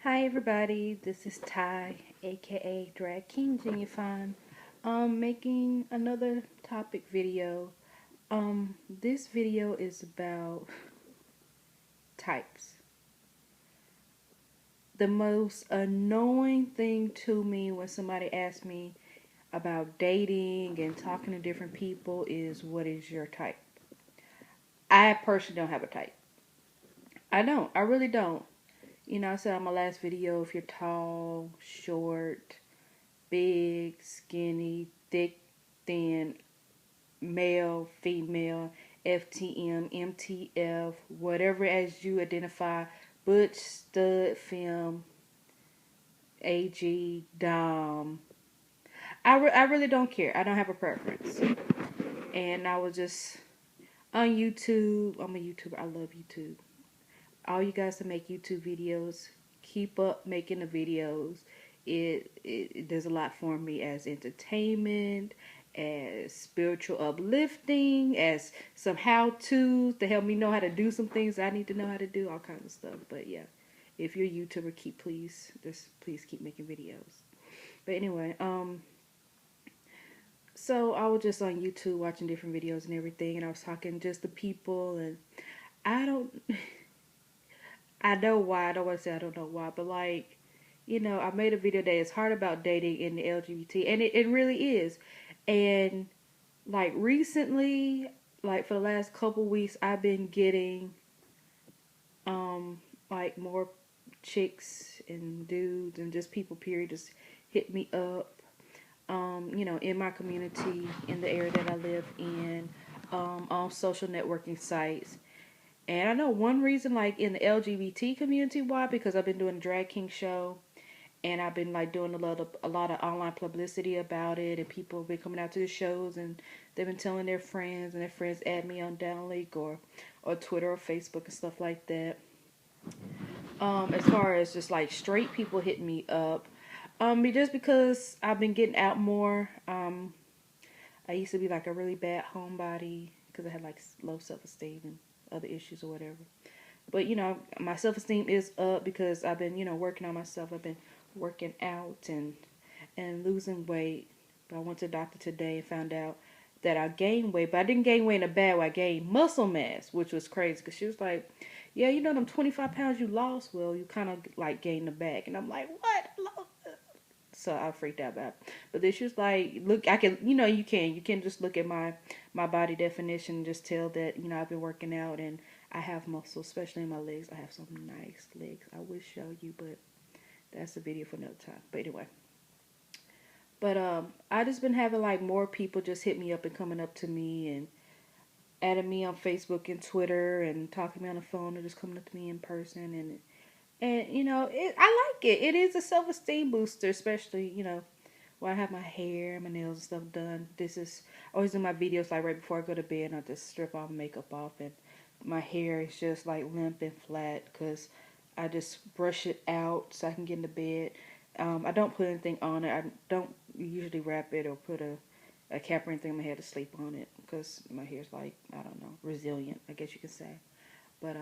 Hi everybody, this is Ty, aka Drag King Genuine. Making another topic video. This video is about types. The most annoying thing to me when somebody asks me about dating and talking to different people is, what is your type? I personally don't have a type. I don't. I really don't. I said on my last video, if you're tall, short, big, skinny, thick, thin, male, female, FTM, MTF, whatever as you identify, butch, stud, femme, AG, dom. I really don't care. I don't have a preference. And I was just on YouTube. I'm a YouTuber. I love YouTube. All you guys to make YouTube videos, keep up making the videos. It does a lot for me as entertainment, as spiritual uplifting, as some how-tos to help me know how to do some things I need to know how to do, all kinds of stuff. But yeah, if you're a YouTuber, please keep making videos. But anyway, so I was just on YouTube watching different videos and everything, and I was talking just to people, and I don't. I know why. I don't want to say I don't know why, but I made a video that is hard about dating in the LGBT, and it really is. And like recently, like for the last couple weeks, I've been getting like more chicks and dudes and just people period just hit me up. In my community, in the area that I live in, on social networking sites. And I know one reason, like in the LGBT community, why, because I've been doing a drag king show, and I've been like doing a lot of online publicity about it, and people have been coming out to the shows, and they've been telling their friends, and their friends add me on Downlink or Twitter or Facebook and stuff like that. As far as just like straight people hitting me up, just because I've been getting out more. I used to be like a really bad homebody because I had like low self-esteem and other issues or whatever. But my self-esteem is up because I've been working on myself. I've been working out and losing weight. But I went to the doctor today and found out that I gained weight, but I didn't gain weight in a bad way. I gained muscle mass, which was crazy because she was like, "Yeah, them 25 pounds you lost, well, you kind of like gained them back." And I'm like, "What?" So I freaked out about it. But then she was like, "Look, I can, you can just look at my body definition and just tell that I've been working out and I have muscles, especially in my legs. I have some nice legs. I would show you, but that's a video for another time. But anyway, I just been having like more people just hit me up and coming up to me and adding me on Facebook and Twitter and talking to me on the phone or just coming up to me in person and I like it. It is a self-esteem booster, especially when I have my hair, my nails and stuff done. This is always in my videos, like right before I go to bed, and I just strip all the makeup off, and my hair is just like limp and flat because I just brush it out so I can get into bed. I don't put anything on it. I don't usually wrap it or put a cap or anything on my head to sleep on it because my hair's like, I don't know, resilient, I guess you could say. But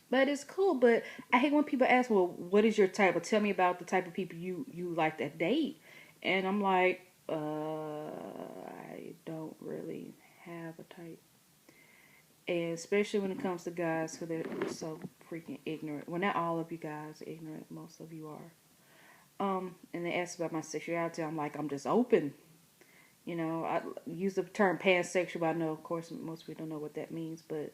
but it's cool. But I hate when people ask, "Well, what is your type?" Or tell me about the type of people you like to date. And I'm like, I don't really have a type. And especially when it comes to guys, because they're so freaking ignorant. Well, not all of you guys are ignorant. Most of you are. And they ask about my sexuality. I'm like, I'm just open. I use the term pansexual, but I know, of course, most people don't know what that means. But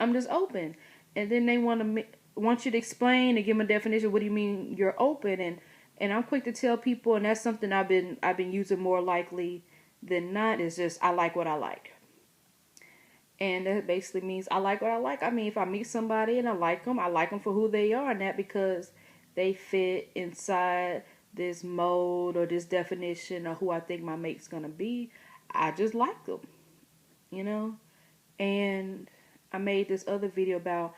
I'm just open. And then they want you to explain and give them a definition. What do you mean you're open? And I'm quick to tell people, and that's something I've been using more likely than not. Is just I like what I like. And that basically means I like what I like. I mean, if I meet somebody and I like them for who they are, not because they fit inside this mold or this definition or who I think my mate's gonna be. I just like them, you know. And I made this other video about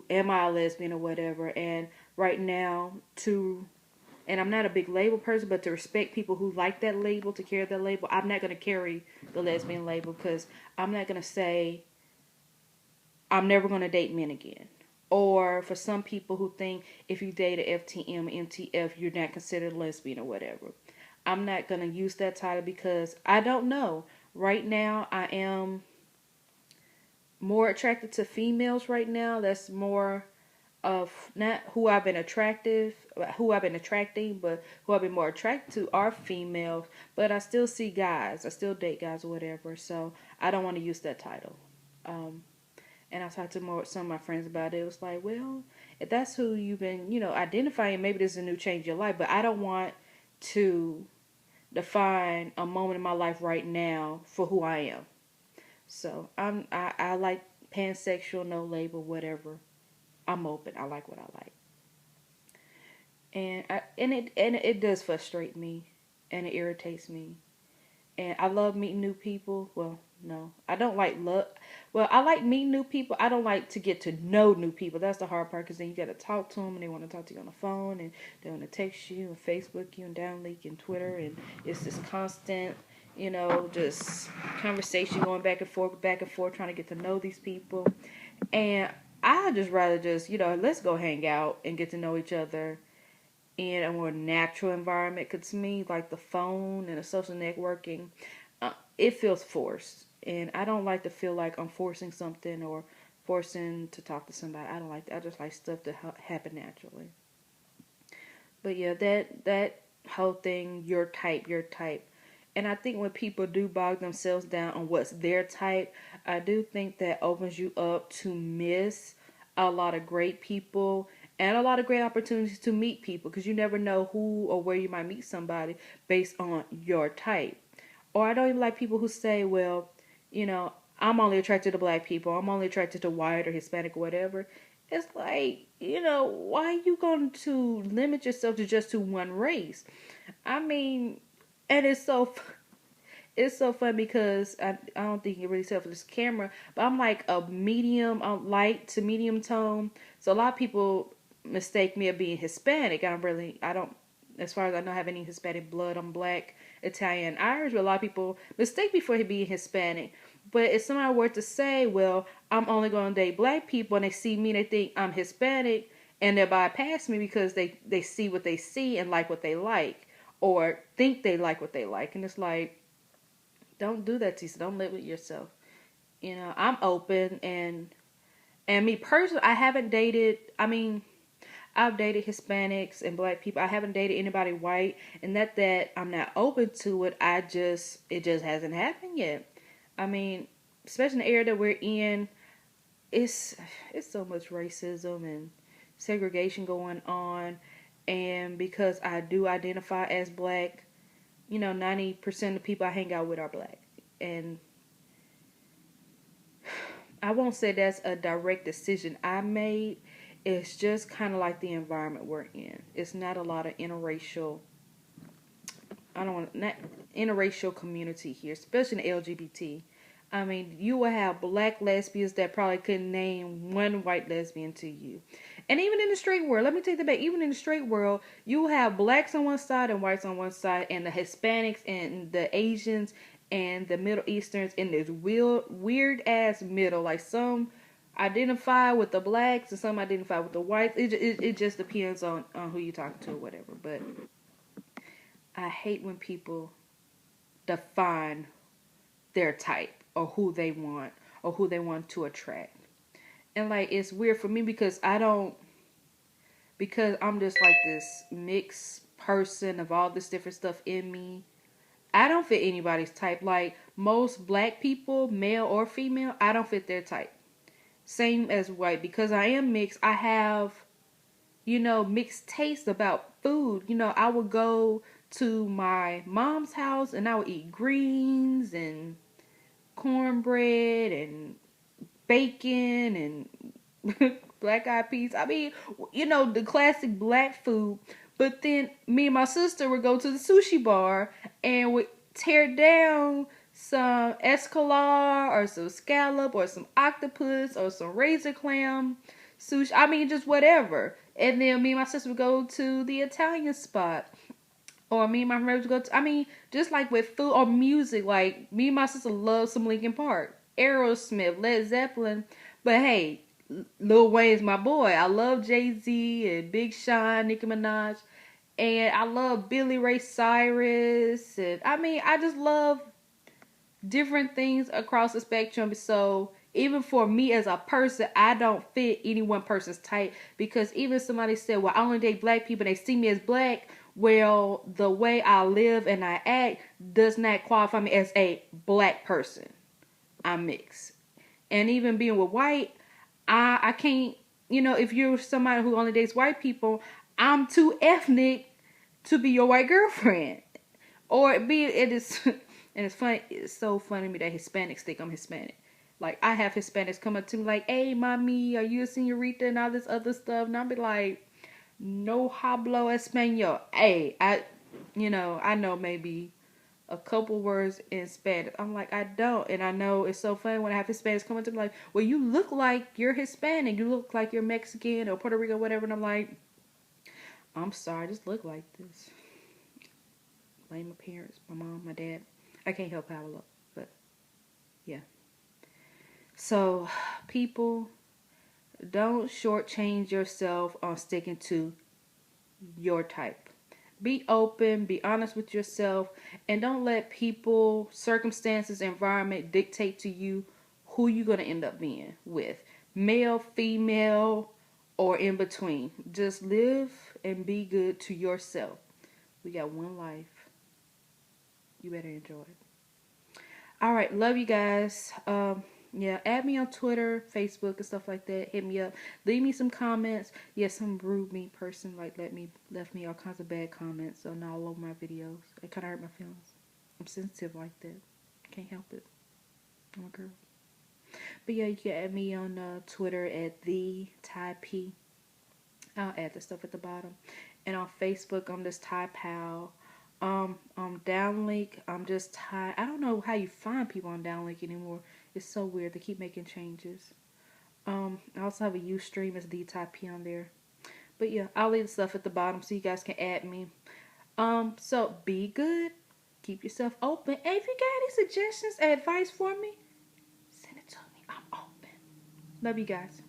am I a lesbian or whatever. And right now, and I'm not a big label person, but to respect people who like that label, to carry that label, I'm not going to carry the lesbian label because I'm not going to say I'm never going to date men again. Or for some people who think if you date a FTM, MTF, you're not considered lesbian or whatever. I'm not going to use that title because I don't know. Right now, I am more attracted to females right now. That's more of not who I've been attracting, but who I've been more attracted to are females. But I still see guys. I still date guys or whatever. So I don't want to use that title. Um, and I talked to some of my friends about it. It was like, well, if that's who you've been, identifying, maybe this is a new change in your life. But I don't want to define a moment in my life right now for who I am. So I like pansexual, no label, whatever. I'm open. I like what I like, and it does frustrate me, and it irritates me. And I love meeting new people. Well, no, I don't like love. Well, I like meeting new people. I don't like to get to know new people. That's the hard part because then you got to talk to them and they want to talk to you on the phone and they want to text you and Facebook you and downlink and Twitter and it's this constant, just conversation going back and forth, trying to get to know these people. And I just rather just, let's go hang out and get to know each other in a more natural environment. Because to me, like the phone and the social networking, it feels forced. And I don't like to feel like I'm forcing something or forcing to talk to somebody. I don't like that. I just like stuff to happen naturally. But yeah, that whole thing, your type. And I think when people do bog themselves down on what's their type, I do think that opens you up to miss a lot of great people and a lot of great opportunities to meet people because you never know who or where you might meet somebody based on your type. Or I don't even like people who say, well, I'm only attracted to black people. I'm only attracted to white or Hispanic or whatever. It's like, why are you going to limit yourself to one race? I mean, and it's so fun because I don't think you can really tell for this camera, but I'm like a medium, light to medium tone. So a lot of people mistake me of being Hispanic. I don't, as far as I know, have any Hispanic blood. I'm black, Italian, Irish, but a lot of people mistake me for being Hispanic. But if somebody were to say, well, I'm only going to date black people, and they see me and they think I'm Hispanic, and they bypass me because they see what they see and like what they like, or think they like what they like. And it's like, don't do that to yourself. Don't live with yourself. I'm open and me personally, I haven't dated. I mean, I've dated Hispanics and black people. I haven't dated anybody white, and that I'm not open to it. It just hasn't happened yet. I mean, especially in the area that we're in, it's so much racism and segregation going on, and because I do identify as black, 90% of the people I hang out with are black. And I won't say that's a direct decision I made. It's just kind of like the environment we're in. It's not a lot of not interracial community here, especially in the LGBT. I mean, you will have black lesbians that probably couldn't name one white lesbian to you. And even in the straight world, let me take that back. Even in the straight world, you will have blacks on one side and whites on one side, and the Hispanics and the Asians and the Middle Easterns in this weird ass middle. Like some identify with the blacks and some identify with the whites. It just depends on who you're talking to or whatever. But I hate when people define their type or who they want to attract. And like it's weird for me because I'm just like this mixed person of all this different stuff in me. I don't fit anybody's type. Like most black people, male or female, I don't fit their type. Same as white. Because I am mixed, I have, mixed taste about food. I would go to my mom's house and I would eat greens and cornbread and bacon and black eyed peas. I mean, the classic black food. But then me and my sister would go to the sushi bar and would tear down some escalade or some scallop or some octopus or some razor clam sushi. I mean, just whatever. And then me and my sister would go to the Italian spot. Or me and my friends would go to, I mean, just like with food or music. Like, me and my sister love some Linkin Park, Aerosmith, Led Zeppelin. But hey, Lil Wayne's my boy. I love Jay-Z and Big Sean, Nicki Minaj. And I love Billy Ray Cyrus. And I mean, I just love different things across the spectrum. So even for me as a person, I don't fit any one person's type, because even somebody said, well, I only date black people, they see me as black. Well, the way I live and I act does not qualify me as a black person. I'm mixed. And even being with white, I can't, if you're somebody who only dates white people, I'm too ethnic to be your white girlfriend. Or it is, and it's funny, it's so funny to me that Hispanics think I'm Hispanic. Like, I have Hispanics come up to me like, hey, mommy, are you a senorita and all this other stuff? And I'll be like, no hablo español. Hey, I know maybe a couple words in Spanish. I'm like, I don't. And I know it's so funny when I have Hispanics come up to me like, well, you look like you're Hispanic. You look like you're Mexican or Puerto Rico, whatever. And I'm like, I'm sorry, I just look like this. Blame my parents, my mom, my dad. I can't help how I look. But, yeah. So, people, don't shortchange yourself on sticking to your type. Be open, be honest with yourself, and don't let people, circumstances, environment dictate to you who you're going to end up being with. Male, female, or in between. Just live and be good to yourself. We got one life. You better enjoy it. All right, love you guys. Yeah, add me on Twitter, Facebook, and stuff like that. Hit me up. Leave me some comments. Yeah, some rude, mean person left me all kinds of bad comments on all over my videos. It kind of hurt my feelings. I'm sensitive like that. Can't help it. I'm a girl. But yeah, you can add me on Twitter at the Ty P. I'll add the stuff at the bottom. And on Facebook, I'm just Ty Pal. Downlink, I'm just Ty. I don't know how you find people on Downlink anymore. It's so weird. They keep making changes. I also have a Ustream as the Ty P on there. But yeah, I'll leave the stuff at the bottom so you guys can add me. So be good. Keep yourself open. Hey, if you got any suggestions, advice for me, send it to me. I'm open. Love you guys.